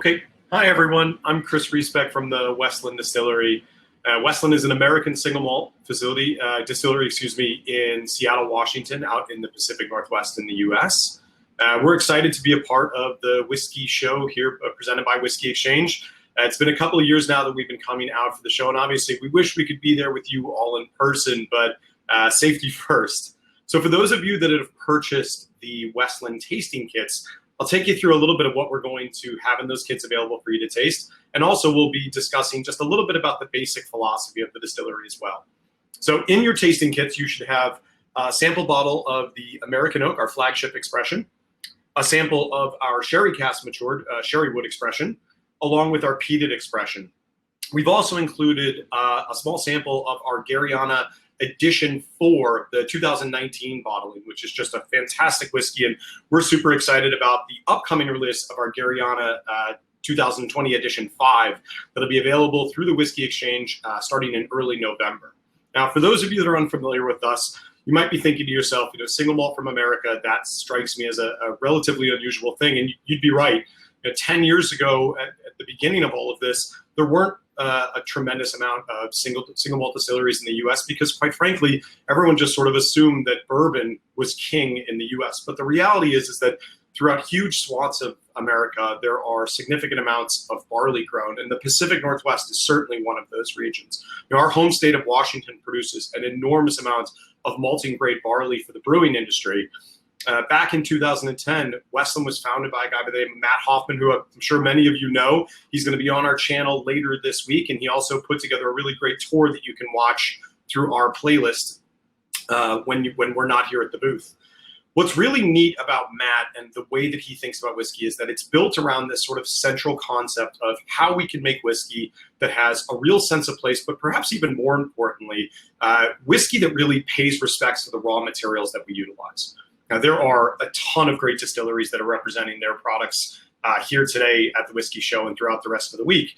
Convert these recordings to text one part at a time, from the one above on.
Okay. Hi, everyone. I'm Chris Riesbeck from the Westland Distillery. Westland is an American single malt distillery, in Seattle, Washington, out in the Pacific Northwest in the U.S. We're excited to be a part of the Whisky show here, presented by Whisky Exchange. It's been a couple of years now that we've been coming out for the show, and obviously we wish we could be there with you all in person, but safety first. So for those of you that have purchased the Westland tasting kits, I'll take you through a little bit of what we're going to have in those kits available for you to taste. And also we'll be discussing just a little bit about the basic philosophy of the distillery as well. So in your tasting kits, you should have a sample bottle of the American Oak, our flagship expression, a sample of our sherry cask matured sherry wood expression, along with our peated expression. We've also included a small sample of our Garryana edition for the 2019 bottling, which is just a fantastic whiskey, and we're super excited about the upcoming release of our Garryana 2020 edition 5 that'll be available through the Whisky Exchange starting in early November. Now, for those of you that are unfamiliar with us, you might be thinking to yourself, single malt from America, that strikes me as a relatively unusual thing, and you'd be right. 10 years ago, at the beginning of all of this, there weren't a tremendous amount of single malt distilleries in the U.S. because, quite frankly, everyone just sort of assumed that bourbon was king in the U.S. But the reality is that throughout huge swaths of America, there are significant amounts of barley grown, and the Pacific Northwest is certainly one of those regions. Our home state of Washington produces an enormous amount of malting grade barley for the brewing industry. Back in 2010, Westland was founded by a guy by the name of Matt Hoffman, who I'm sure many of you know. He's going to be on our channel later this week, and he also put together a really great tour that you can watch through our playlist when we're not here at the booth. What's really neat about Matt and the way that he thinks about whiskey is that it's built around this sort of central concept of how we can make whiskey that has a real sense of place, but perhaps even more importantly, whiskey that really pays respects to the raw materials that we utilize. Now, there are a ton of great distilleries that are representing their products here today at the Whisky Show and throughout the rest of the week.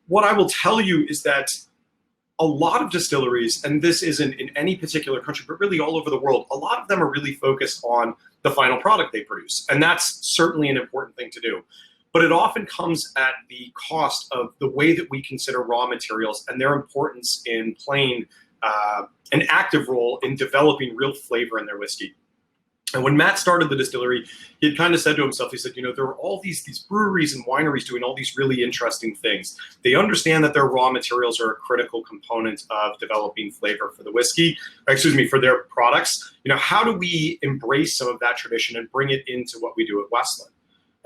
What I will tell you is that a lot of distilleries, and this isn't in any particular country, but really all over the world, a lot of them are really focused on the final product they produce. And that's certainly an important thing to do. But it often comes at the cost of the way that we consider raw materials and their importance in playing an active role in developing real flavor in their whiskey. And when Matt started the distillery, he had kind of said to himself, he said, there are all these breweries and wineries doing all these really interesting things. They understand that their raw materials are a critical component of developing flavor for the whiskey, for their products. How do we embrace some of that tradition and bring it into what we do at Westland?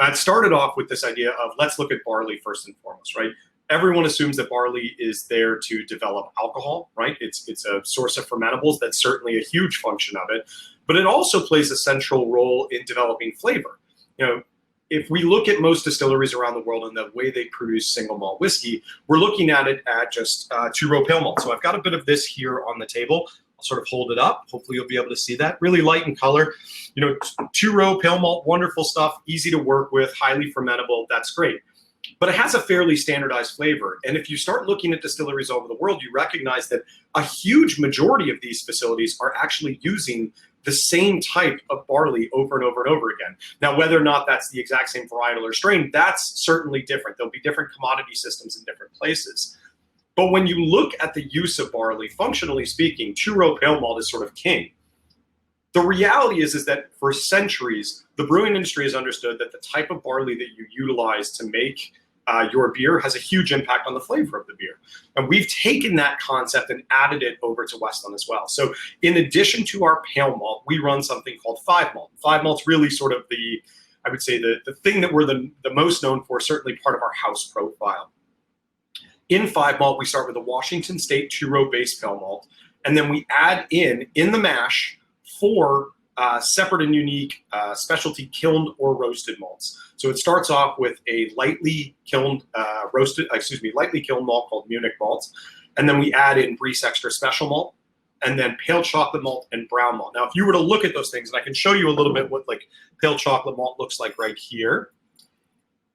It started off with this idea of let's look at barley first and foremost, right? Everyone assumes that barley is there to develop alcohol, right? It's a source of fermentables. That's certainly a huge function of it. But it also plays a central role in developing flavor. If we look at most distilleries around the world and the way they produce single malt whiskey, we're looking at it at just two-row pale malt. So I've got a bit of this here on the table. I'll sort of hold it up. Hopefully you'll be able to see that. Really light in color. Two-row pale malt, wonderful stuff, easy to work with, highly fermentable. That's great. But it has a fairly standardized flavor. And if you start looking at distilleries all over the world, you recognize that a huge majority of these facilities are actually using the same type of barley over and over and over again. Now, whether or not that's the exact same varietal or strain, that's certainly different. There'll be different commodity systems in different places. But when you look at the use of barley, functionally speaking, two-row pale malt is sort of king. The reality is that for centuries, the brewing industry has understood that the type of barley that you utilize to make your beer has a huge impact on the flavor of the beer. And we've taken that concept and added it over to Westland as well. So in addition to our pale malt, we run something called 5 malt. 5 malt's really sort of the thing that we're the most known for, certainly part of our house profile. In 5 malt, we start with a Washington State two-row base pale malt, and then we add in the mash 4 separate and unique specialty kilned or roasted malts. So it starts off with a lightly kilned malt called Munich malt, and then we add in Briess Extra Special malt, and then pale chocolate malt and brown malt. Now, if you were to look at those things, and I can show you a little bit what pale chocolate malt looks like right here.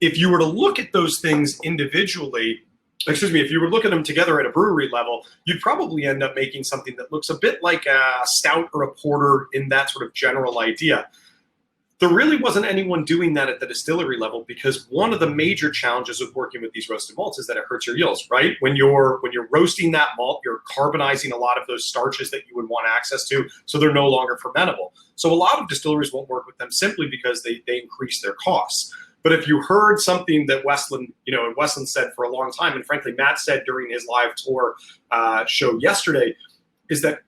If you were to look at those things individually, if you were looking at them together at a brewery level, you'd probably end up making something that looks a bit like a stout or a porter in that sort of general idea. There really wasn't anyone doing that at the distillery level, because one of the major challenges with working with these roasted malts is that it hurts your yields, right? When you're roasting that malt, you're carbonizing a lot of those starches that you would want access to, so they're no longer fermentable. So a lot of distilleries won't work with them simply because they increase their costs. But if you heard something that Westland said for a long time, and frankly Matt said during his live tour show yesterday, is that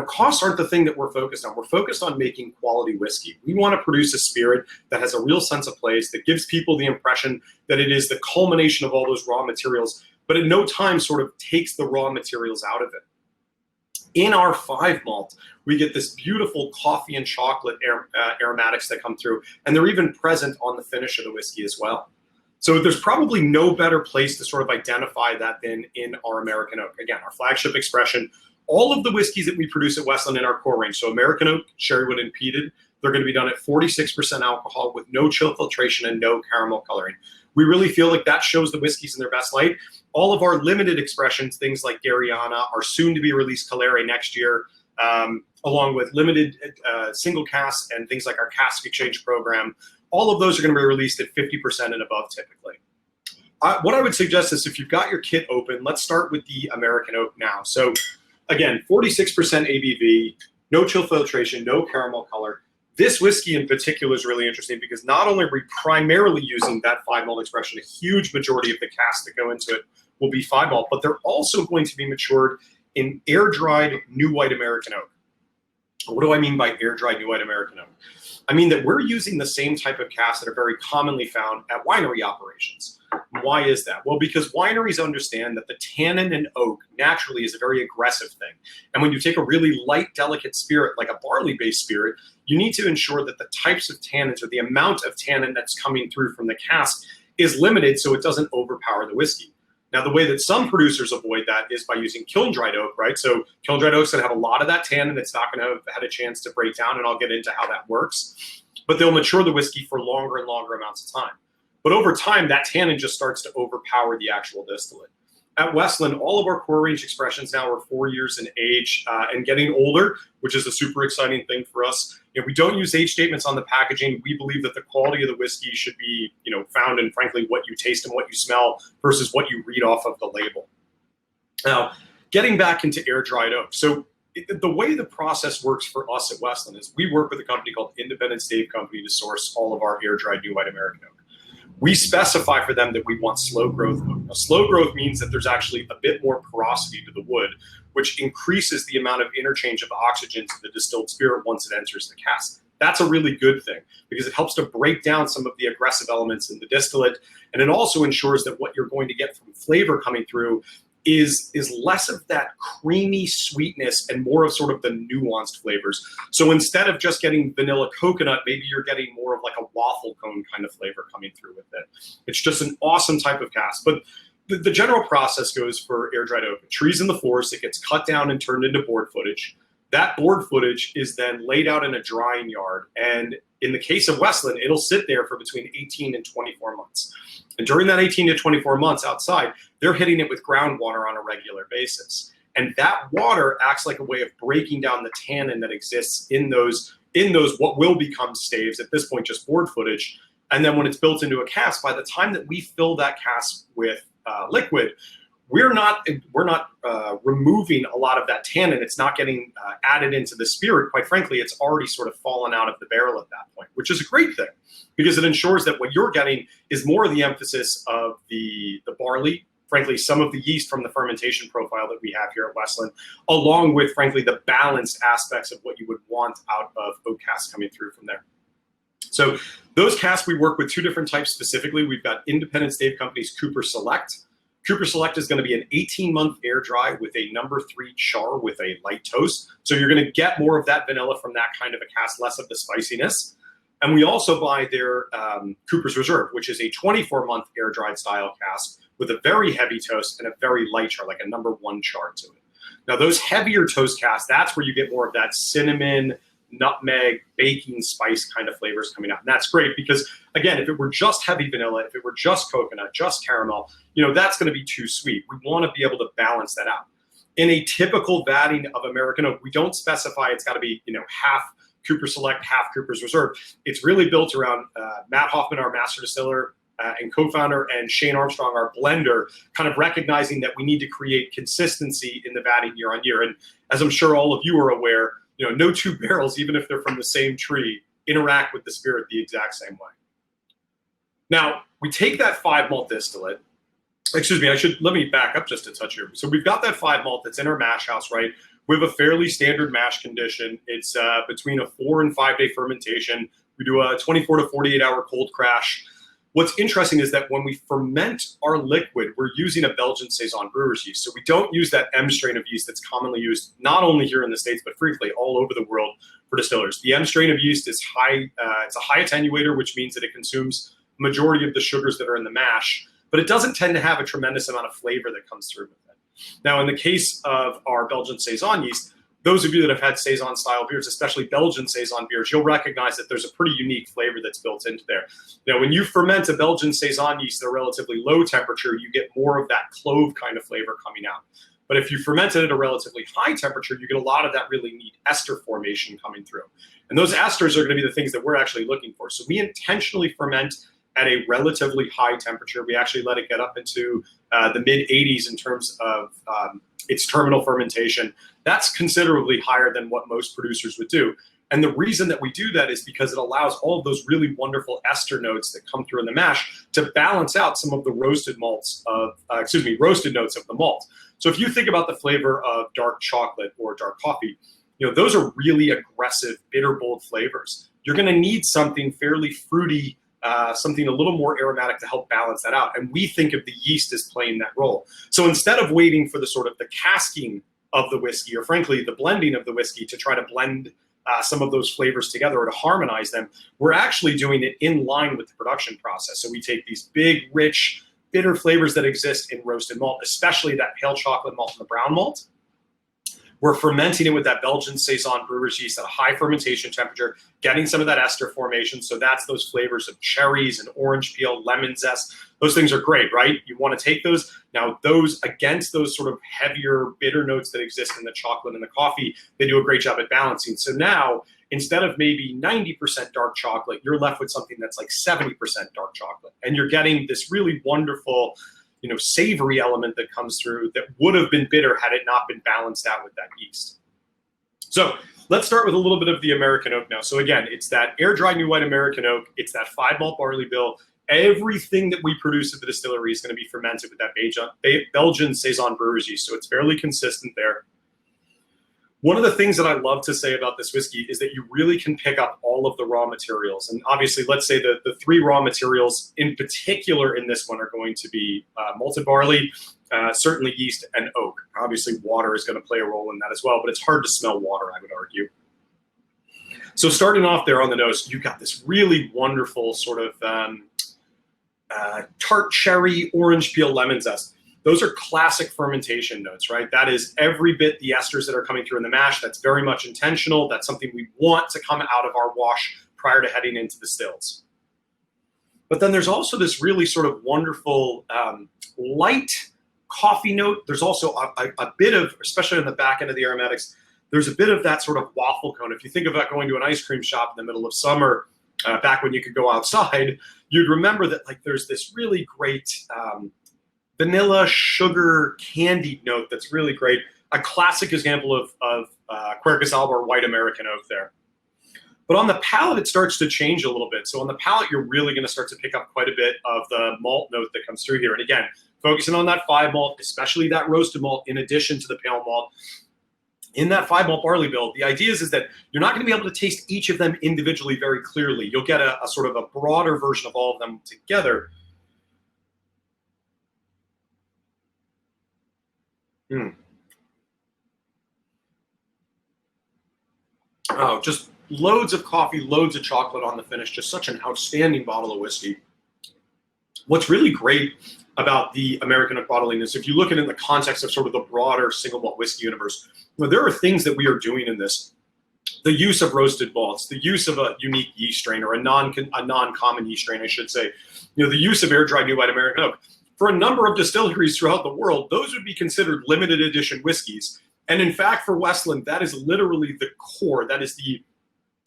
costs aren't the thing that we're focused on. We're focused on making quality whiskey. We want to produce a spirit that has a real sense of place, that gives people the impression that it is the culmination of all those raw materials, but at no time sort of takes the raw materials out of it. In our 5 malt, we get this beautiful coffee and chocolate aromatics that come through, and they're even present on the finish of the whiskey as well. So there's probably no better place to sort of identify that than in our American oak. Again, our flagship expression. All of the whiskeys that we produce at Westland in our core range, so American oak, sherrywood, and peated, they're going to be done at 46% alcohol with no chill filtration and no caramel coloring. We really feel like that shows the whiskeys in their best light. All of our limited expressions, things like Garryana, our soon-to-be released Calere next year, along with limited single casks and things like our cask exchange program, all of those are going to be released at 50% and above typically. What I would suggest is, if you've got your kit open, let's start with the American oak now. So again, 46% ABV, no chill filtration, no caramel color. This whiskey in particular is really interesting because not only are we primarily using that 5 malt expression, a huge majority of the casks that go into it will be 5 malt, but they're also going to be matured in air-dried new white American oak. What do I mean by air-dried new white American oak? I mean that we're using the same type of casks that are very commonly found at winery operations. Why is that? Well, because wineries understand that the tannin in oak naturally is a very aggressive thing. And when you take a really light, delicate spirit, like a barley-based spirit, you need to ensure that the types of tannins, or the amount of tannin that's coming through from the cask, is limited so it doesn't overpower the whiskey. Now, the way that some producers avoid that is by using kiln-dried oak, right? So kiln-dried oak's going to have a lot of that tannin. It's not going to have had a chance to break down, and I'll get into how that works. But they'll mature the whiskey for longer and longer amounts of time. But over time, that tannin just starts to overpower the actual distillate. At Westland, all of our core range expressions now are 4 years in age and getting older, which is a super exciting thing for us. We don't use age statements on the packaging. We believe that the quality of the whiskey should be, found in, frankly, what you taste and what you smell versus what you read off of the label. Now, getting back into air-dried oak. So the way the process works for us at Westland is we work with a company called Independent Stave Company to source all of our air-dried new white American oak. We specify for them that we want slow growth oak. Now, slow growth means that there's actually a bit more porosity to the wood, which increases the amount of interchange of oxygen to the distilled spirit once it enters the cask. That's a really good thing because it helps to break down some of the aggressive elements in the distillate, and it also ensures that what you're going to get from flavor coming through is less of that creamy sweetness and more of sort of the nuanced flavors. So instead of just getting vanilla coconut, maybe you're getting more of like a waffle cone kind of flavor coming through with it. It's just an awesome type of cask. But the general process goes for air-dried oak. A tree's in the forest, it gets cut down and turned into board footage. That board footage is then laid out in a drying yard. And in the case of Westland, it'll sit there for between 18 and 24 months. And during that 18 to 24 months outside, they're hitting it with groundwater on a regular basis. And that water acts like a way of breaking down the tannin that exists in those what will become staves, at this point just board footage. And then when it's built into a cask, by the time that we fill that cask with liquid, we're not removing a lot of that tannin. It's not getting added into the spirit. Quite frankly, it's already sort of fallen out of the barrel at that point, which is a great thing because it ensures that what you're getting is more of the emphasis of the barley, frankly, some of the yeast from the fermentation profile that we have here at Westland, along with, frankly, the balanced aspects of what you would want out of oak casks coming through from there. So those casks, we work with 2 different types specifically. We've got Independent Stave Company's Cooper Select. Cooper Select is going to be an 18-month air dry with a number 3 char with a light toast. So you're going to get more of that vanilla from that kind of a cask, less of the spiciness. And we also buy their Cooper's Reserve, which is a 24-month air dried style cask with a very heavy toast and a very light char, like a number 1 char to it. Now those heavier toast casks, that's where you get more of that cinnamon, nutmeg, baking spice kind of flavors coming out. And that's great because, again, if it were just heavy vanilla, if it were just coconut, just caramel, that's going to be too sweet. We want to be able to balance that out. In a typical vatting of American oak, we don't specify it's got to be, half Cooper Select, half Cooper's Reserve. It's really built around Matt Hoffman, our master distiller and co-founder, and Shane Armstrong, our blender, kind of recognizing that we need to create consistency in the vatting year on year. And as I'm sure all of you are aware, no two barrels, even if they're from the same tree, interact with the spirit the exact same way. Now, we take that 5 malt distillate. Excuse me, let me back up just a touch here. So we've got that 5 malt that's in our mash house, right? We have a fairly standard mash condition. It's between a 4 and 5 day fermentation. We do a 24 to 48 hour cold crash. What's interesting is that when we ferment our liquid, we're using a Belgian Saison brewer's yeast. So we don't use that M strain of yeast that's commonly used not only here in the States, but frequently all over the world for distillers. The M strain of yeast is high, it's a high attenuator, which means that it consumes the majority of the sugars that are in the mash, but it doesn't tend to have a tremendous amount of flavor that comes through with it. Now, in the case of our Belgian Saison yeast, those of you that have had Saison style beers, especially Belgian Saison beers, you'll recognize that there's a pretty unique flavor that's built into there. Now, when you ferment a Belgian Saison yeast at a relatively low temperature, you get more of that clove kind of flavor coming out. But if you ferment it at a relatively high temperature, you get a lot of that really neat ester formation coming through. And those esters are going to be the things that we're actually looking for. So we intentionally ferment at a relatively high temperature. We actually let it get up into the mid 80s in terms of its terminal fermentation. That's considerably higher than what most producers would do. And the reason that we do that is because it allows all of those really wonderful ester notes that come through in the mash to balance out some of the roasted notes of the malt. So if you think about the flavor of dark chocolate or dark coffee, those are really aggressive, bitter, bold flavors. You're going to need something fairly fruity, something a little more aromatic to help balance that out. And we think of the yeast as playing that role. So instead of waiting for the sort of the casking of the whiskey, or frankly, the blending of the whiskey to try to blend some of those flavors together or to harmonize them, we're actually doing it in line with the production process. So we take these big, rich, bitter flavors that exist in roasted malt, especially that pale chocolate malt and the brown malt. We're fermenting it with that Belgian Saison brewer's yeast at a high fermentation temperature, getting some of that ester formation. So that's those flavors of cherries and orange peel, lemon zest. Those things are great, right? You want to take those. Now, those against those sort of heavier, bitter notes that exist in the chocolate and the coffee, they do a great job at balancing. So now, instead of maybe 90% dark chocolate, you're left with something that's like 70% dark chocolate. And you're getting this really wonderful, savory element that comes through that would have been bitter had it not been balanced out with that yeast. So let's start with a little bit of the American oak now. So again, it's that air-dried new white American oak. It's that 5 malt barley bill. Everything that we produce at the distillery is going to be fermented with that Belgian Saison brewer's yeast. So it's fairly consistent there. One of the things that I love to say about this whiskey is that you really can pick up all of the raw materials. And obviously, let's say that the 3 raw materials in particular in this one are going to be malted barley, certainly yeast, and oak. Obviously, water is going to play a role in that as well, but it's hard to smell water, I would argue. So starting off there on the nose, you've got this really wonderful sort of tart cherry, orange peel, lemon zest. Those are classic fermentation notes, right? That is every bit the esters that are coming through in the mash. That's very much intentional. That's something we want to come out of our wash prior to heading into the stills. But then there's also this really sort of wonderful light coffee note. There's also a bit of, especially on the back end of the aromatics, there's a bit of that sort of waffle cone. If you think about going to an ice cream shop in the middle of summer, back when you could go outside, you'd remember that there's this really great vanilla sugar candied note that's really great. A classic example of Quercus alba or white American oak there. But on the palate, it starts to change a little bit. So on the palate, you're really going to start to pick up quite a bit of the malt note that comes through here. And again, focusing on that 5 malt, especially that roasted malt, in addition to the pale malt. In that 5 malt barley bill, the idea is that you're not going to be able to taste each of them individually very clearly. You'll get a sort of a broader version of all of them together. Oh, just loads of coffee, loads of chocolate on the finish. Just such an outstanding bottle of whiskey. What's really great about the American oak bottling is if you look at it in the context of sort of the broader single malt whiskey universe, there are things that we are doing in this. The use of roasted malts, the use of a unique yeast strain, or a non-common yeast strain, I should say. The use of air-dried new white American oak. For a number of distilleries throughout the world, those would be considered limited edition whiskeys. And in fact, for Westland, that is literally the core. That is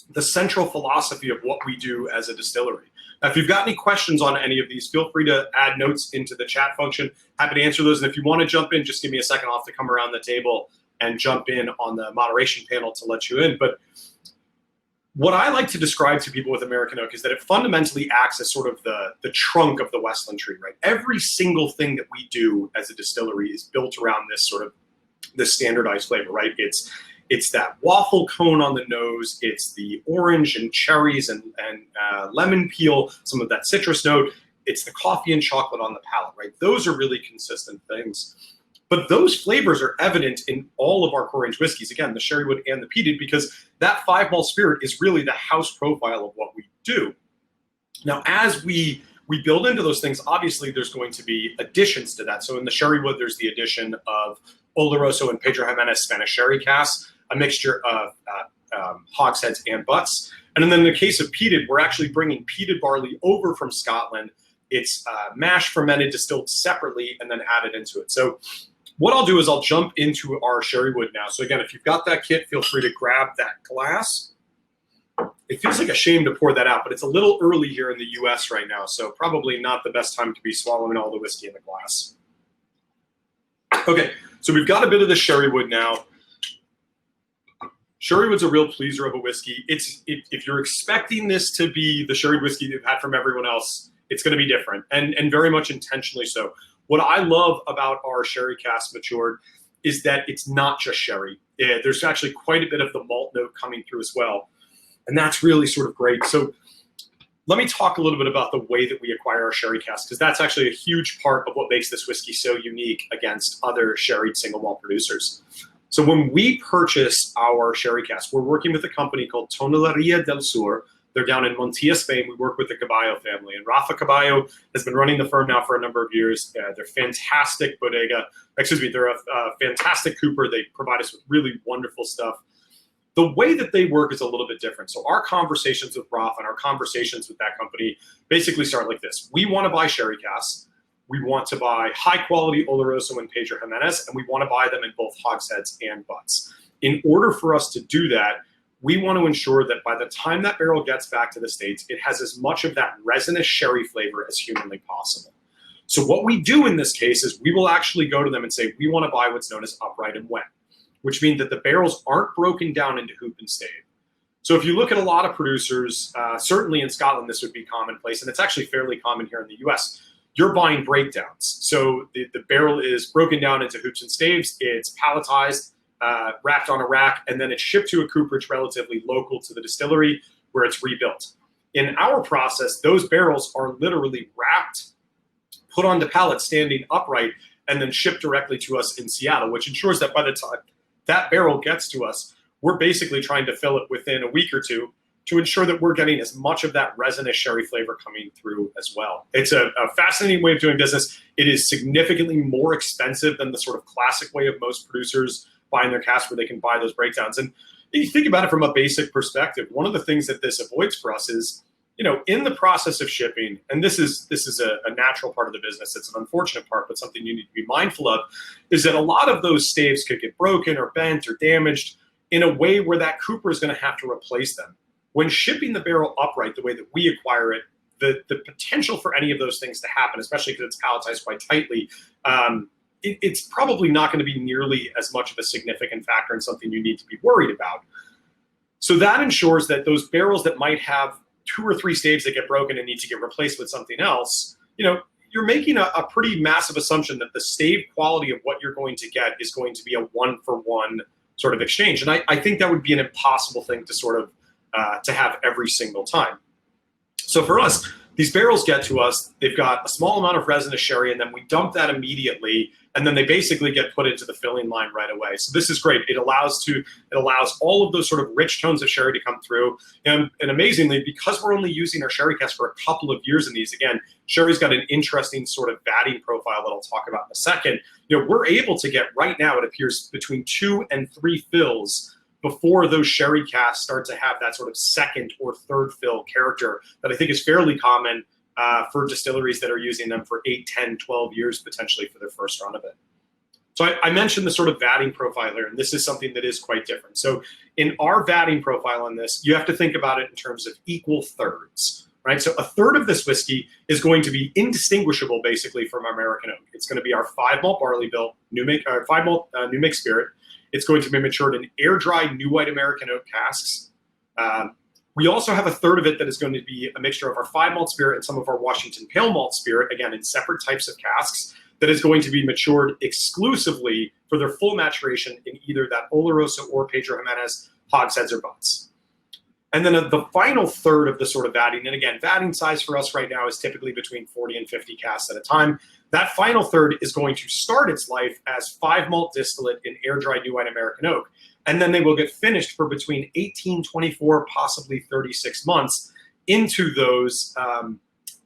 the central philosophy of what we do as a distillery. Now, if you've got any questions on any of these, feel free to add notes into the chat function. Happy to answer those. And if you want to jump in, just give me a second. I'll have to come around the table and jump in on the moderation panel to let you in. But what I like to describe to people with American oak is that it fundamentally acts as sort of the trunk of the Westland tree, right? Every single thing that we do as a distillery is built around this standardized flavor, right? It's that waffle cone on the nose. It's the orange and cherries and lemon peel, some of that citrus note. It's the coffee and chocolate on the palate, right? Those are really consistent things. But those flavors are evident in all of our core range whiskeys, again, the sherrywood and the peated, because that 5-malt spirit is really the house profile of what we do. Now, as we build into those things, obviously there's going to be additions to that. So in the sherrywood, there's the addition of Oloroso and Pedro Jimenez Spanish sherry casks, a mixture of hogsheads and butts. And then in the case of peated, we're actually bringing peated barley over from Scotland. It's mashed, fermented, distilled separately, and then added into it. So what I'll do is I'll jump into our sherrywood now. So again, if you've got that kit, feel free to grab that glass. It feels like a shame to pour that out, but it's a little early here in the US right now, so probably not the best time to be swallowing all the whiskey in the glass. Okay, so we've got a bit of the sherrywood now. Sherrywood's a real pleaser of a whiskey. If you're expecting this to be the sherry whiskey you've had from everyone else, it's going to be different, and very much intentionally so. What I love about our sherry cask matured is that it's not just sherry. There's actually quite a bit of the malt note coming through as well, and that's really sort of great. So let me talk a little bit about the way that we acquire our sherry casks, because that's actually a huge part of what makes this whiskey so unique against other sherry single malt producers. So when we purchase our sherry cask, we're working with a company called Tonelería del Sur. They're down in Montilla, Spain. We work with the Caballo family. And Rafa Caballo has been running the firm now for a number of years. They're fantastic bodega. Excuse me, they're a fantastic cooper. They provide us with really wonderful stuff. The way that they work is a little bit different. So our conversations with Rafa and our conversations with that company basically start like this. We want to buy sherry casks. We want to buy high-quality Oloroso and Pedro Jimenez, and we want to buy them in both hogsheads and butts. In order for us to do that, we want to ensure that by the time that barrel gets back to the States, it has as much of that resinous sherry flavor as humanly possible. So what we do in this case is we will actually go to them and say, we want to buy what's known as upright and wet, which means that the barrels aren't broken down into hoop and stave. So if you look at a lot of producers, certainly in Scotland, this would be commonplace, and it's actually fairly common here in the US. You're buying breakdowns. So the barrel is broken down into hoops and staves. It's palletized, wrapped on a rack, and then it's shipped to a cooperage relatively local to the distillery where it's rebuilt. In our process, those barrels are literally wrapped, put onto pallets standing upright, and then shipped directly to us in Seattle, which ensures that by the time that barrel gets to us, we're basically trying to fill it within a week or two to ensure that we're getting as much of that resinous sherry flavor coming through as well. It's a fascinating way of doing business. It is significantly more expensive than the sort of classic way of most producers buying their casks where they can buy those breakdowns. And if you think about it from a basic perspective, one of the things that this avoids for us is, you know, in the process of shipping, and this is a natural part of the business, it's an unfortunate part, but something you need to be mindful of, is that a lot of those staves could get broken or bent or damaged in a way where that cooper is going to have to replace them. When shipping the barrel upright the way that we acquire it, the potential for any of those things to happen, especially because it's palletized quite tightly, it's probably not going to be nearly as much of a significant factor and something you need to be worried about. So that ensures that those barrels that might have 2 or 3 staves that get broken and need to get replaced with something else, you know, you're making a pretty massive assumption that the stave quality of what you're going to get is going to be a 1-for-1 sort of exchange. And I think that would be an impossible thing to sort of to have every single time. So for us, these barrels get to us, they've got a small amount of resinous sherry, and then we dump that immediately, and then they basically get put into the filling line right away. So this is great. It allows all of those sort of rich tones of sherry to come through. And amazingly, because we're only using our sherry cask for a couple of years in these, again, sherry's got an interesting sort of vatting profile that I'll talk about in a second. You know, we're able to get right now, it appears, between 2 and 3 fills before those sherry casks start to have that sort of second or third fill character that I think is fairly common for distilleries that are using them for 8, 10, 12 years potentially for their first run of it. So I mentioned the sort of vatting profile here, and this is something that is quite different. So in our vatting profile on this, you have to think about it in terms of equal thirds, right? So a third of this whiskey is going to be indistinguishable basically from American oak. It's going to be our 5-malt barley bill, 5-malt new make spirit. It's going to be matured in air-dried new white American oak casks. We also have a third of it that is going to be a mixture of our 5-malt spirit and some of our Washington pale malt spirit, again, in separate types of casks, that is going to be matured exclusively for their full maturation in either that Oloroso or Pedro Jimenez hogsheads or butts. And then the final third of the sort of vatting, and again, vatting size for us right now is typically between 40 and 50 casks at a time. That final third is going to start its life as 5-malt distillate in air-dried new white American oak. And then they will get finished for between 18, 24, possibly 36 months into those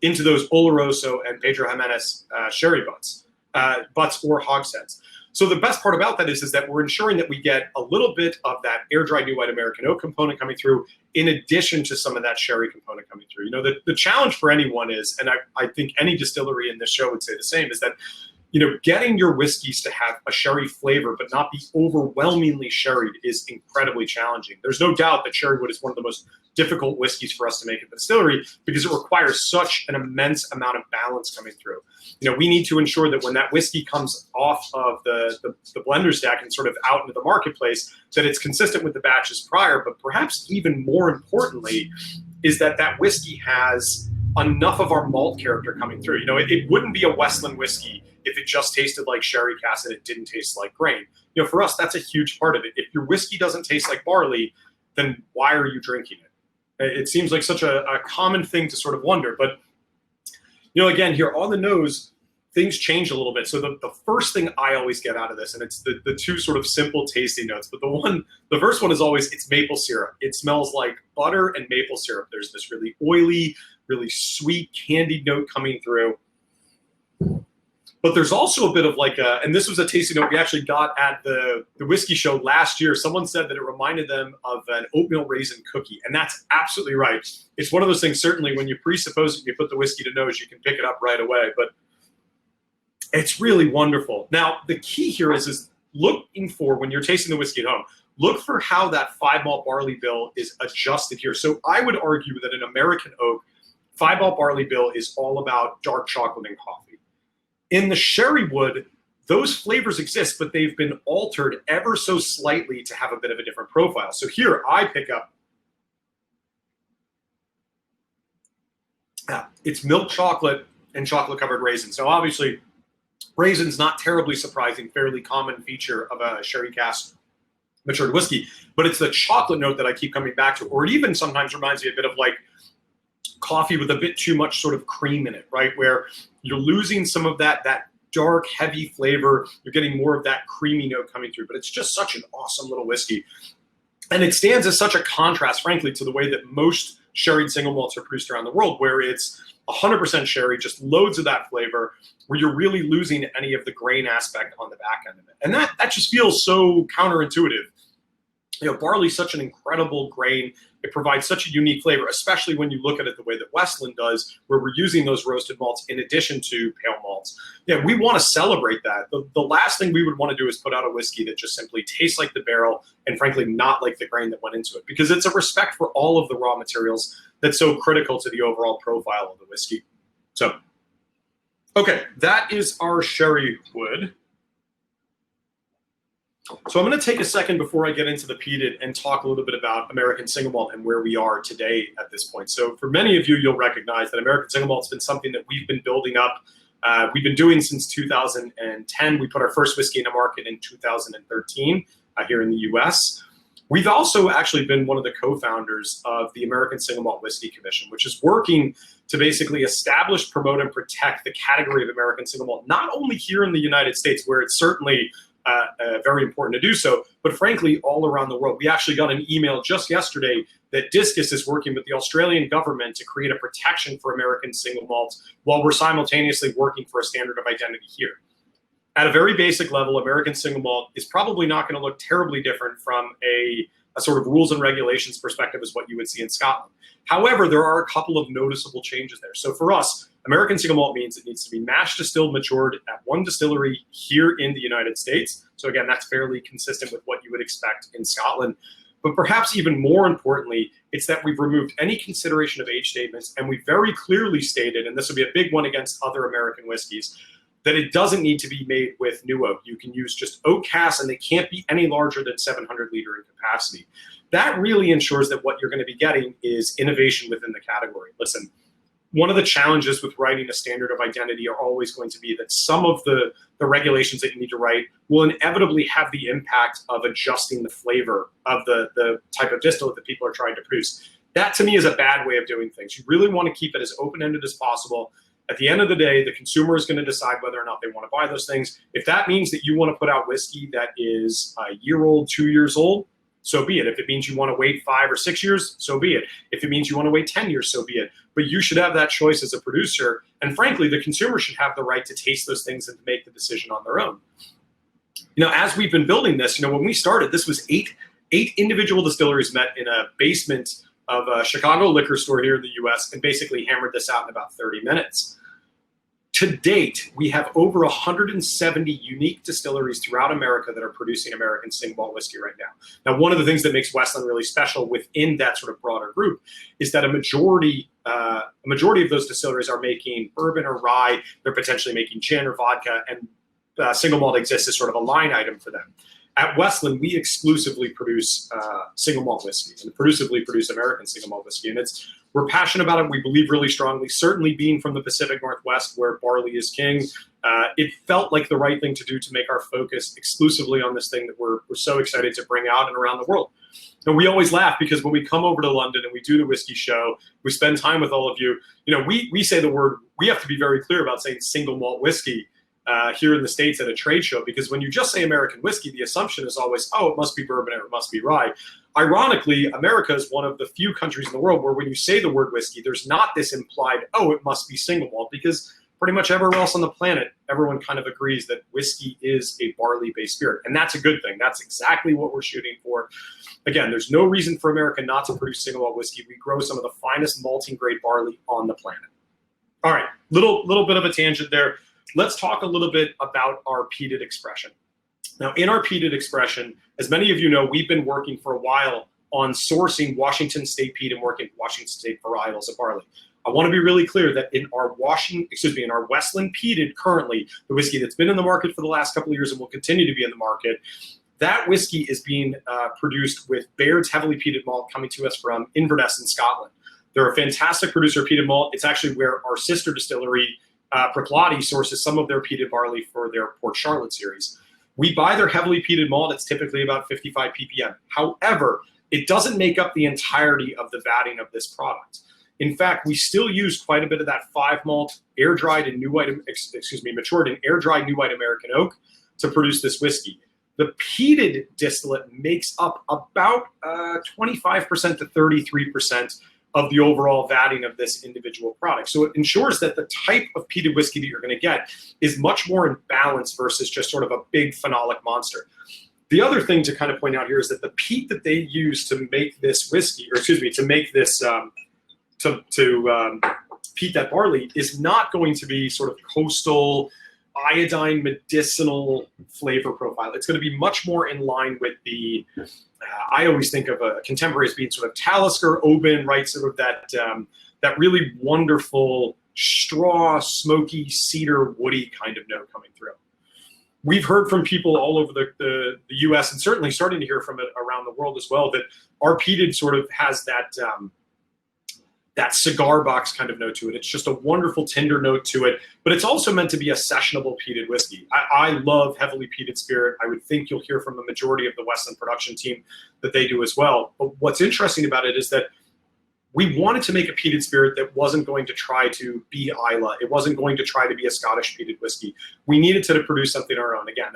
Oloroso and Pedro Jimenez sherry butts or hogsheads. So the best part about that is that we're ensuring that we get a little bit of that air-dried new white American oak component coming through in addition to some of that sherry component coming through. You know, the challenge for anyone is, and I think any distillery in this show would say the same, is that, you know, getting your whiskeys to have a sherry flavor but not be overwhelmingly sherried is incredibly challenging. There's no doubt that sherry wood is one of the most difficult whiskeys for us to make at the distillery because it requires such an immense amount of balance coming through. You know, we need to ensure that when that whiskey comes off of the blender stack and sort of out into the marketplace, that it's consistent with the batches prior, but perhaps even more importantly is that that whiskey has enough of our malt character coming through. You know, it wouldn't be a Westland whiskey if it just tasted like sherry cask and it didn't taste like grain. You know, for us, that's a huge part of it. If your whiskey doesn't taste like barley, then why are you drinking it? It seems like such a common thing to sort of wonder. But, you know, again, here on the nose, things change a little bit. So the first thing I always get out of this, and it's the two sort of simple tasting notes, but the first one is always, it's maple syrup. It smells like butter and maple syrup. There's this really oily, really sweet candied note coming through. But there's also a bit of like and this was a tasting note we actually got at the whiskey show last year. Someone said that it reminded them of an oatmeal raisin cookie. And that's absolutely right. It's one of those things, certainly when you presuppose it, you put the whiskey to nose, you can pick it up right away. But it's really wonderful. Now, the key here is looking for, when you're tasting the whiskey at home, look for how that 5-malt barley bill is adjusted here. So I would argue that an American oak 5-malt barley bill is all about dark chocolate and coffee. In the sherry wood, those flavors exist, but they've been altered ever so slightly to have a bit of a different profile. So here I pick up, it's milk chocolate and chocolate-covered raisins. So obviously, raisins not terribly surprising, fairly common feature of a sherry cask matured whiskey, but it's the chocolate note that I keep coming back to, or it even sometimes reminds me a bit of like coffee with a bit too much sort of cream in it, right? Where you're losing some of that dark, heavy flavor. You're getting more of that creamy note coming through, but it's just such an awesome little whiskey. And it stands as such a contrast, frankly, to the way that most sherried single malts are produced around the world, where it's 100% sherry, just loads of that flavor, where you're really losing any of the grain aspect on the back end of it. And that just feels so counterintuitive. You know, barley is such an incredible grain. It provides such a unique flavor, especially when you look at it the way that Westland does, where we're using those roasted malts in addition to pale malts. Yeah, we want to celebrate that. The last thing we would want to do is put out a whiskey that just simply tastes like the barrel and frankly not like the grain that went into it, because it's a respect for all of the raw materials that's so critical to the overall profile of the whiskey. So, okay, that is our sherry wood. So I'm going to take a second before I get into the peated and talk a little bit about American single malt and where we are today at this point. So for many of you, you'll recognize that American single malt has been something that we've been building up. We've been doing since 2010. We put our first whiskey in the market in 2013 here in the US. We've also actually been one of the co-founders of the American Single Malt Whiskey Commission, which is working to basically establish, promote, and protect the category of American single malt, not only here in the United States, where it's certainly very important to do so, but frankly, all around the world. We actually got an email just yesterday that Discus is working with the Australian government to create a protection for American single malts while we're simultaneously working for a standard of identity here. At a very basic level, American single malt is probably not going to look terribly different from a a sort of rules and regulations perspective as what you would see in Scotland. However, there are a couple of noticeable changes there. So for us, American single malt means it needs to be mash distilled, matured at one distillery here in the United States. So again, that's fairly consistent with what you would expect in Scotland. But perhaps even more importantly, it's that we've removed any consideration of age statements, and we very clearly stated, and this will be a big one against other American whiskeys, that it doesn't need to be made with new oak. You can use just oak casks, and they can't be any larger than 700 liter in capacity. That really ensures that what you're going to be getting is innovation within the category. Listen, one of the challenges with writing a standard of identity are always going to be that some of the regulations that you need to write will inevitably have the impact of adjusting the flavor of the type of distillate that people are trying to produce. That to me is a bad way of doing things. You really want to keep it as open-ended as possible. At the end of the day, the consumer is going to decide whether or not they want to buy those things. If that means that you want to put out whiskey that is a year old, 2 years old, so be it. If it means you want to wait 5 or 6 years, so be it. If it means you want to wait 10 years, so be it. But you should have that choice as a producer. And frankly, the consumer should have the right to taste those things and to make the decision on their own. As we've been building this, when we started, this was eight individual distilleries met in a basement of a Chicago liquor store here in the US and basically hammered this out in about 30 minutes. To date, we have over 170 unique distilleries throughout America that are producing American single malt whiskey right now. Now, one of the things that makes Westland really special within that sort of broader group is that a majority of those distilleries are making bourbon or rye. They're potentially making gin or vodka, and single malt exists as sort of a line item for them. At Westland, we exclusively produce single malt whiskey and exclusively produce American single malt whiskey. And we're passionate about it. We believe really strongly, certainly being from the Pacific Northwest where barley is king. It felt like the right thing to do to make our focus exclusively on this thing that we're so excited to bring out and around the world. And we always laugh because when we come over to London and we do the whiskey show, we spend time with all of you. We say the word, we have to be very clear about saying single malt whiskey here in the States at a trade show, because when you just say American whiskey, the assumption is always, oh, it must be bourbon or it must be rye. Ironically, America is one of the few countries in the world where when you say the word whiskey, there's not this implied, oh, it must be single malt, because pretty much everywhere else on the planet, everyone kind of agrees that whiskey is a barley-based spirit. And that's a good thing. That's exactly what we're shooting for. Again, there's no reason for America not to produce single malt whiskey. We grow some of the finest malting grade barley on the planet. All right, little bit of a tangent there. Let's talk a little bit about our peated expression. Now, in our peated expression, as many of you know, we've been working for a while on sourcing Washington State peat and working with Washington State varietals of barley. I want to be really clear that in our Westland peated currently, the whiskey that's been in the market for the last couple of years and will continue to be in the market, that whiskey is being produced with Baird's heavily peated malt coming to us from Inverness in Scotland. They're a fantastic producer of peated malt. It's actually where our sister distillery, Prikladi, sources some of their peated barley for their Port Charlotte series. We buy their heavily peated malt. It's typically about 55 ppm. However, it doesn't make up the entirety of the vatting of this product. In fact, we still use quite a bit of that 5 malt air-dried and matured and air-dried new white American oak to produce this whiskey. The peated distillate makes up about 25% to 33% of the overall vatting of this individual product. So it ensures that the type of peated whiskey that you're going to get is much more in balance versus just sort of a big phenolic monster. The other thing to kind of point out here is that the peat that they use to make this whiskey, to make this, peat that barley, is not going to be sort of coastal, iodine, medicinal flavor profile. It's going to be much more in line with the, I always think of a contemporary as being sort of Talisker, Oban, right? Sort of that really wonderful straw, smoky, cedar, woody kind of note coming through. We've heard from people all over the US, and certainly starting to hear from it around the world as well, that our peated sort of has that cigar box kind of note to it. It's just a wonderful tender note to it, but it's also meant to be a sessionable peated whiskey. I love heavily peated spirit. I would think you'll hear from the majority of the Westland production team that they do as well. But what's interesting about it is that we wanted to make a peated spirit that wasn't going to try to be Islay. It wasn't going to try to be a Scottish peated whiskey. We needed to produce something our own. Again,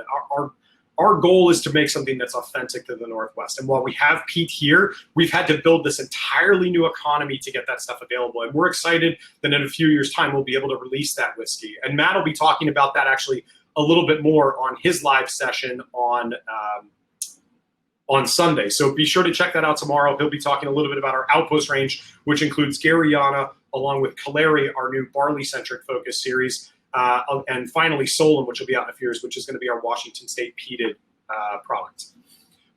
our goal is to make something that's authentic to the Northwest. And while we have peat here, we've had to build this entirely new economy to get that stuff available. And we're excited that in a few years' time, we'll be able to release that whiskey. And Matt will be talking about that actually a little bit more on his live session on on Sunday. So be sure to check that out tomorrow. He'll be talking a little bit about our Outpost range, which includes Garryana, along with Caleri, our new barley-centric focus series, and finally Solon, which will be out in a few years, which is going to be our Washington State peated product.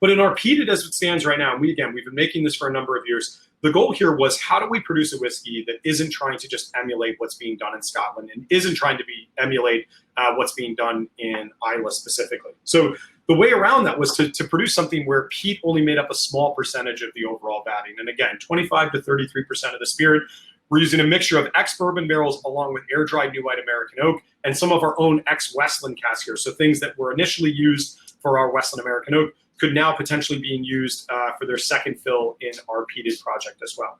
But in our peated as it stands right now, we've been making this for a number of years. The goal here was, how do we produce a whiskey that isn't trying to just emulate what's being done in Scotland and isn't trying to emulate what's being done in Islay specifically? So the way around that was to produce something where peat only made up a small percentage of the overall batting. And again, 25 to 33% of the spirit. We're using a mixture of ex-bourbon barrels along with air-dried new white American oak and some of our own ex-Westland casks here. So things that were initially used for our Westland American oak could now potentially being used for their second fill in our peated project as well.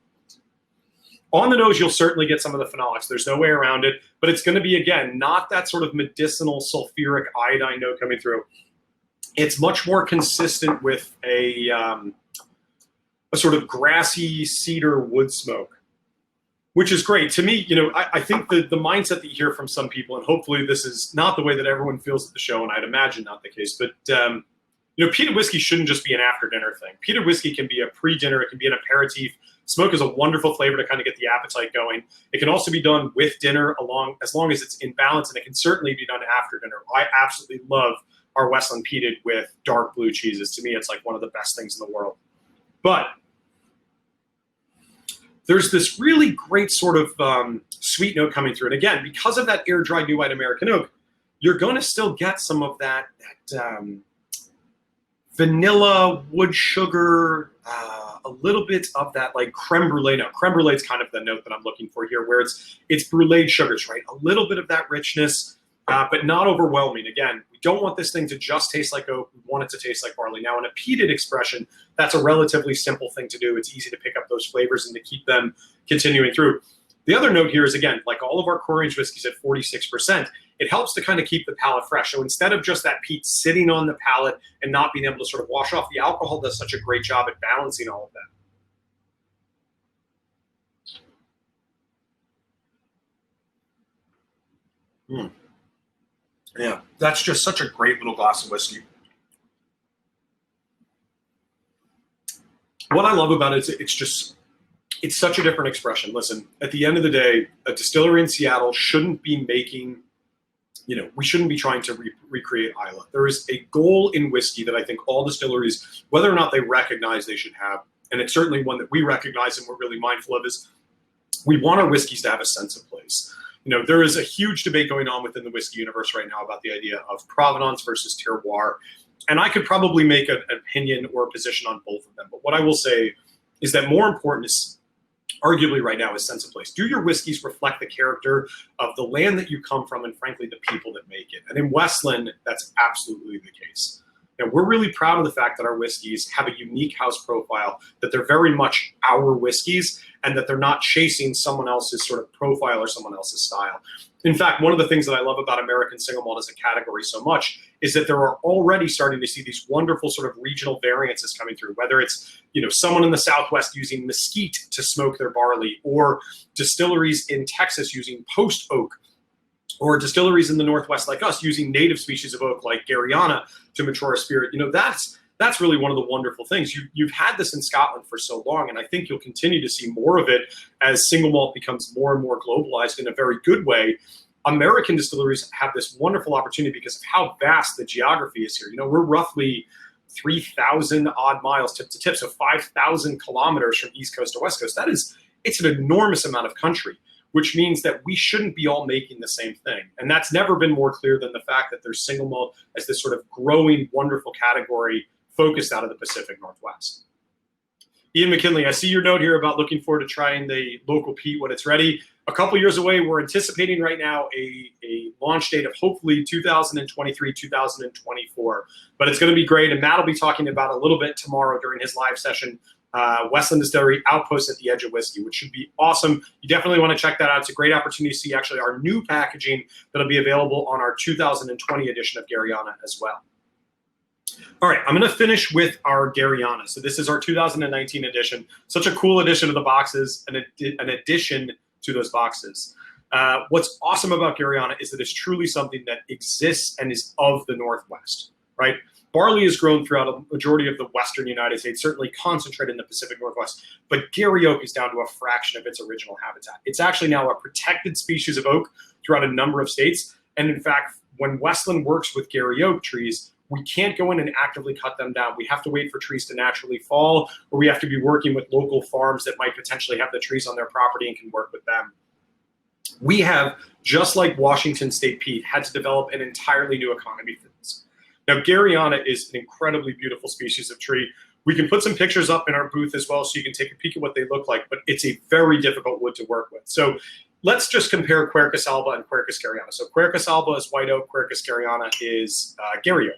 On the nose, you'll certainly get some of the phenolics. There's no way around it, but it's going to be, again, not that sort of medicinal sulfuric iodine note coming through. It's much more consistent with a sort of grassy cedar wood smoke, which is great. To me, I think the mindset that you hear from some people, and hopefully this is not the way that everyone feels at the show, and I'd imagine not the case, but peated whiskey shouldn't just be an after-dinner thing. Peated whiskey can be a pre-dinner. It can be an aperitif. Smoke is a wonderful flavor to kind of get the appetite going. It can also be done with dinner as long as it's in balance, and it can certainly be done after dinner. I absolutely love our Westland peated with dark blue cheeses. To me, it's like one of the best things in the world. But there's this really great sort of sweet note coming through. And again, because of that air-dried new white American oak, you're going to still get some of that vanilla, wood sugar, a little bit of that like creme brulee note. Creme brulee is kind of the note that I'm looking for here, where it's bruleed sugars, right? A little bit of that richness, but not overwhelming. Again, we don't want this thing to just taste like oak. We want it to taste like barley. Now, in a peated expression, that's a relatively simple thing to do. It's easy to pick up those flavors and to keep them continuing through. The other note here is, again, like all of our core range whiskeys at 46%, it helps to kind of keep the palate fresh. So instead of just that peat sitting on the palate and not being able to sort of wash off, the alcohol does such a great job at balancing all of that. Yeah, that's just such a great little glass of whiskey. What I love about it is it's such a different expression. Listen, at the end of the day, a distillery in Seattle shouldn't be making, we shouldn't be trying to recreate Islay. There is a goal in whiskey that I think all distilleries, whether or not they recognize they should have, and it's certainly one that we recognize and we're really mindful of, is we want our whiskeys to have a sense of place. There is a huge debate going on within the whiskey universe right now about the idea of provenance versus terroir. And I could probably make an opinion or a position on both of them. But what I will say is that more important is, arguably right now, is sense of place. Do your whiskeys reflect the character of the land that you come from and, frankly, the people that make it? And in Westland, that's absolutely the case. We're really proud of the fact that our whiskeys have a unique house profile, that they're very much our whiskeys, and that they're not chasing someone else's sort of profile or someone else's style. In fact, one of the things that I love about American single malt as a category so much is that there are already starting to see these wonderful sort of regional variances coming through, whether it's, someone in the Southwest using mesquite to smoke their barley, or distilleries in Texas using post oak, or distilleries in the Northwest like us using native species of oak like Garryana to mature a spirit. That's really one of the wonderful things. You've had this in Scotland for so long, and I think you'll continue to see more of it as single malt becomes more and more globalized in a very good way. American distilleries have this wonderful opportunity because of how vast the geography is here. We're roughly 3,000 odd miles tip to tip, so 5,000 kilometers from East Coast to West Coast. It's an enormous amount of country, which means that we shouldn't be all making the same thing. And that's never been more clear than the fact that there's single malt as this sort of growing, wonderful category focused out of the Pacific Northwest. Ian McKinley, I see your note here about looking forward to trying the local peat when it's ready. A couple years away, we're anticipating right now a launch date of hopefully 2023, 2024. But it's going to be great, and Matt will be talking about a little bit tomorrow during his live session, Westland Distillery Outpost at the Edge of Whiskey, which should be awesome. You definitely want to check that out. It's a great opportunity to see actually our new packaging that'll be available on our 2020 edition of Garryana as well. All right, I'm going to finish with our Garryana. So this is our 2019 edition. Such a cool addition to the boxes, an addition to those boxes. What's awesome about Garryana is that it's truly something that exists and is of the Northwest, right? Barley is grown throughout a majority of the western United States, certainly concentrated in the Pacific Northwest, but Gary oak is down to a fraction of its original habitat. It's actually now a protected species of oak throughout a number of states. And in fact, when Westland works with Gary oak trees, we can't go in and actively cut them down. We have to wait for trees to naturally fall, or we have to be working with local farms that might potentially have the trees on their property and can work with them. We have, just like Washington State Peat, had to develop an entirely new economy for this. Now, Garryana is an incredibly beautiful species of tree. We can put some pictures up in our booth as well so you can take a peek at what they look like, but it's a very difficult wood to work with. So let's just compare Quercus alba and Quercus Garryana. So Quercus alba is white oak, Quercus Garryana is Gary oak.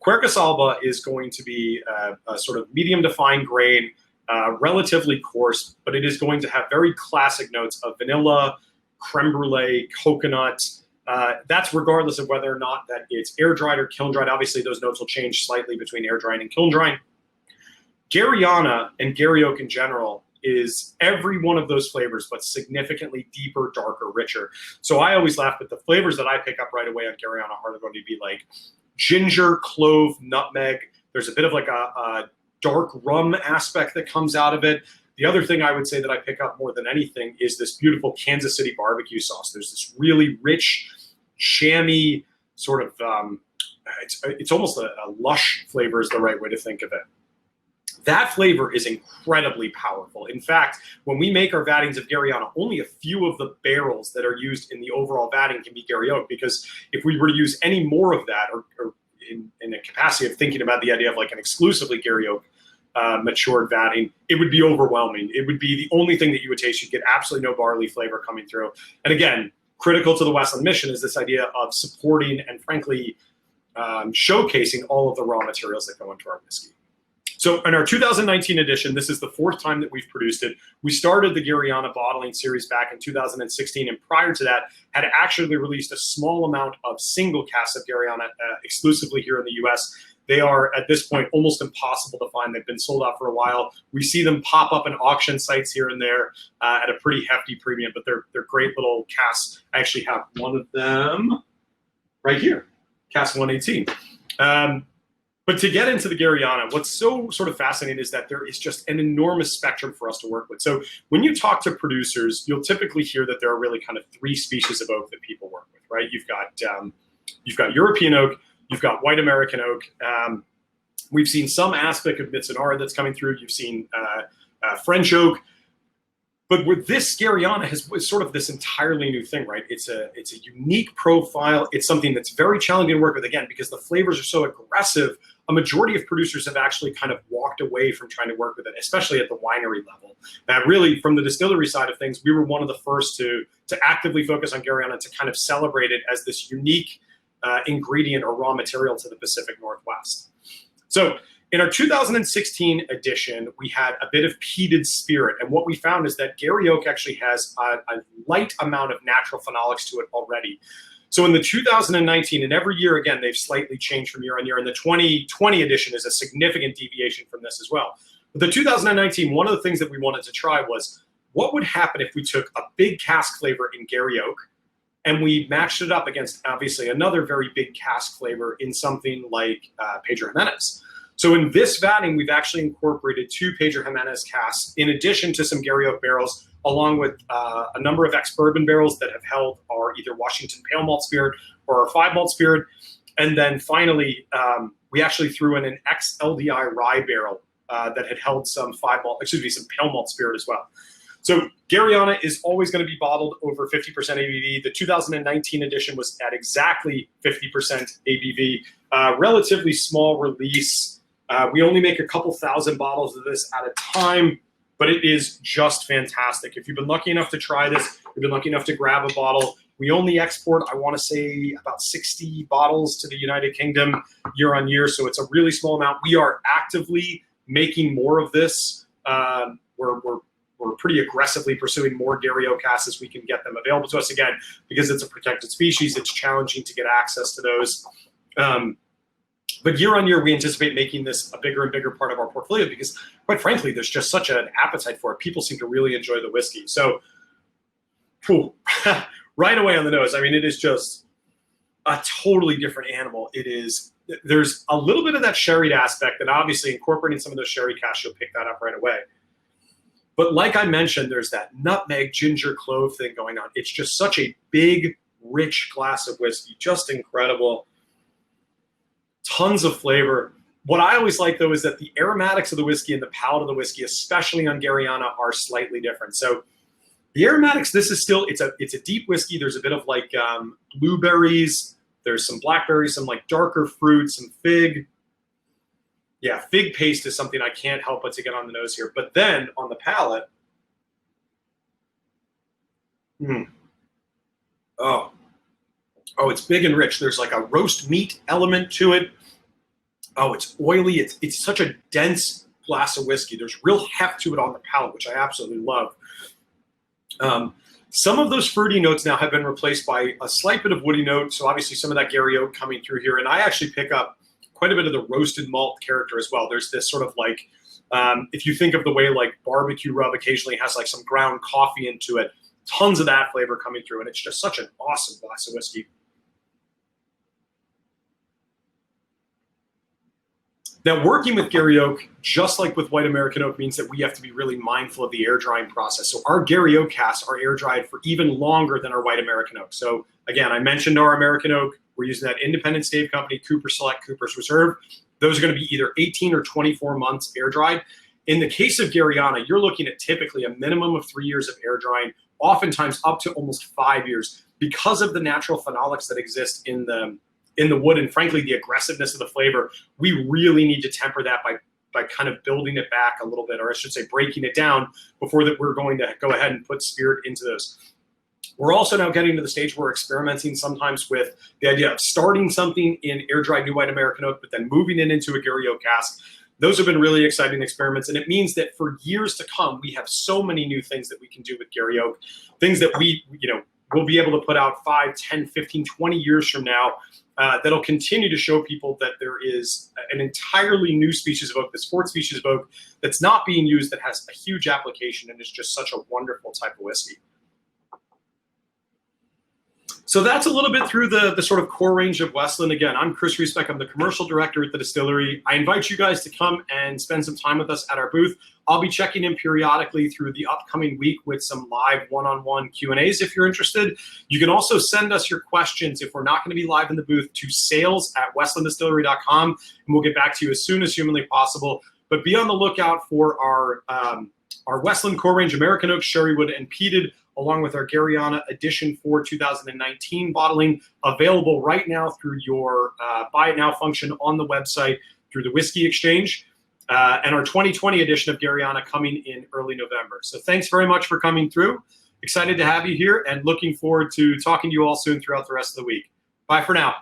Quercus alba is going to be a sort of medium to fine grain, relatively coarse, but it is going to have very classic notes of vanilla, creme brulee, coconut. That's regardless of whether or not that it's air dried or kiln dried. Obviously, those notes will change slightly between air drying and kiln drying. Garryana and Gary oak in general is every one of those flavors, but significantly deeper, darker, richer. So I always laugh, but the flavors that I pick up right away on Garryana are going to be like ginger, clove, nutmeg. There's a bit of like a dark rum aspect that comes out of it. The other thing I would say that I pick up more than anything is this beautiful Kansas City barbecue sauce. There's this really rich, chamois sort of, it's almost a lush flavor is the right way to think of it. That flavor is incredibly powerful. In fact, when we make our vatings of Garryana, only a few of the barrels that are used in the overall vatting can be Gary oak, because if we were to use any more of that, or in a capacity of thinking about the idea of like an exclusively Gary oak matured vatting, it would be overwhelming. It would be the only thing that you would taste. You'd get absolutely no barley flavor coming through. And again, critical to the Westland mission is this idea of supporting and frankly showcasing all of the raw materials that go into our whiskey. So in our 2019 edition, this is the fourth time that we've produced it. We started the Garryana bottling series back in 2016, and prior to that, had actually released a small amount of single casks of Garryana exclusively here in the US. They are, at this point, almost impossible to find. They've been sold out for a while. We see them pop up in auction sites here and there at a pretty hefty premium, but they're great little casks. I actually have one of them right here, cask 118. But to get into the Garryana, what's so sort of fascinating is that there is just an enormous spectrum for us to work with. So when you talk to producers, you'll typically hear that there are really kind of three species of oak that people work with, right? You've got European oak, you've got white American oak. We've seen some aspect of Mitsunara that's coming through. You've seen French oak. But with this Garryana is sort of this entirely new thing, right? It's a unique profile. It's something that's very challenging to work with, again, because the flavors are so aggressive. A majority of producers have actually kind of walked away from trying to work with it, especially at the winery level. Really, from the distillery side of things, we were one of the first to actively focus on Garryana, to kind of celebrate it as this unique ingredient or raw material to the Pacific Northwest. So in our 2016 edition, we had a bit of peated spirit. And what we found is that Gary oak actually has a light amount of natural phenolics to it already. So in the 2019, and every year, again, they've slightly changed from year on year. And the 2020 edition is a significant deviation from this as well. But the 2019, one of the things that we wanted to try was, what would happen if we took a big cask flavor in Gary oak and we matched it up against, obviously, another very big cask flavor in something like Pedro Jimenez. So in this vatting, we've actually incorporated 2 Pedro Jimenez casks, in addition to some Gary oak barrels, along with a number of ex-bourbon barrels that have held our either Washington Pale Malt Spirit or our 5 Malt Spirit. And then finally, we actually threw in an ex-LDI rye barrel that had held some some Pale Malt Spirit as well. So Garryana is always going to be bottled over 50% ABV. The 2019 edition was at exactly 50% ABV. Relatively small release. We only make a couple thousand bottles of this at a time, but it is just fantastic. If you've been lucky enough to try this, you've been lucky enough to grab a bottle. We only export, I want to say, about 60 bottles to the United Kingdom year on year, so it's a really small amount. We are actively making more of this. We're pretty aggressively pursuing more Gary oak casks as we can get them available to us, again, because it's a protected species. It's challenging to get access to those. But year on year, we anticipate making this a bigger and bigger part of our portfolio because, quite frankly, there's just such an appetite for it. People seem to really enjoy the whiskey. So, right away on the nose, I mean, it is just a totally different animal. It is there's a little bit of that sherried aspect, and obviously incorporating some of those sherry casks, you'll pick that up right away. But like I mentioned, there's that nutmeg, ginger, clove thing going on. It's just such a big, rich glass of whiskey, just incredible. Tons of flavor. What I always like, though, is that the aromatics of the whiskey and the palate of the whiskey, especially on Garryana, are slightly different. So the aromatics, this is still, it's a deep whiskey. There's a bit of like blueberries. There's some blackberries, some like darker fruits, some fig. Yeah, fig paste is something I can't help but to get on the nose here. But then on the palate, oh, it's big and rich. There's like a roast meat element to it. Oh, it's oily. It's such a dense glass of whiskey. There's real heft to it on the palate, which I absolutely love. Some of those fruity notes now have been replaced by a slight bit of woody note. So obviously some of that Gary oak coming through here. And I actually pick up quite a bit of the roasted malt character as well. There's this sort of like, if you think of the way like barbecue rub occasionally has like some ground coffee into it, tons of that flavor coming through. And it's just such an awesome glass of whiskey. Now, working with Gary oak, just like with white American oak, means that we have to be really mindful of the air drying process. So our Gary oak casks are air dried for even longer than our white American oak. So again, I mentioned our American oak. We're using that independent stave company, Cooper Select, Cooper's Reserve. Those are going to be either 18 or 24 months air dried. In the case of Garryana, you're looking at typically a minimum of 3 years of air drying, oftentimes up to almost 5 years, because of the natural phenolics that exist in the wood, and frankly, the aggressiveness of the flavor. We really need to temper that by kind of building it back a little bit, or I should say breaking it down before that we're going to go ahead and put spirit into those. We're also now getting to the stage where we're experimenting sometimes with the idea of starting something in air-dried new white American oak, but then moving it into a Gary oak cask. Those have been really exciting experiments, and it means that for years to come, we have so many new things that we can do with Gary oak, things that we'll be able to put out 5, 10, 15, 20 years from now, that'll continue to show people that there is an entirely new species of oak, this fourth species of oak, that's not being used, that has a huge application, and is just such a wonderful type of whiskey. So that's a little bit through the sort of core range of Westland. Again, I'm Chris Riesbeck. I'm the commercial director at the distillery. I invite you guys to come and spend some time with us at our booth. I'll be checking in periodically through the upcoming week with some live one-on-one Q&As if you're interested. You can also send us your questions if we're not going to be live in the booth to sales@westlanddistillery.com, and we'll get back to you as soon as humanly possible. But be on the lookout for our Westland core range American oak, sherrywood, and peated, along with our Garryana edition for 2019 bottling, available right now through your Buy It Now function on the website through the Whisky Exchange, and our 2020 edition of Garryana coming in early November. So thanks very much for coming through. Excited to have you here, and looking forward to talking to you all soon throughout the rest of the week. Bye for now.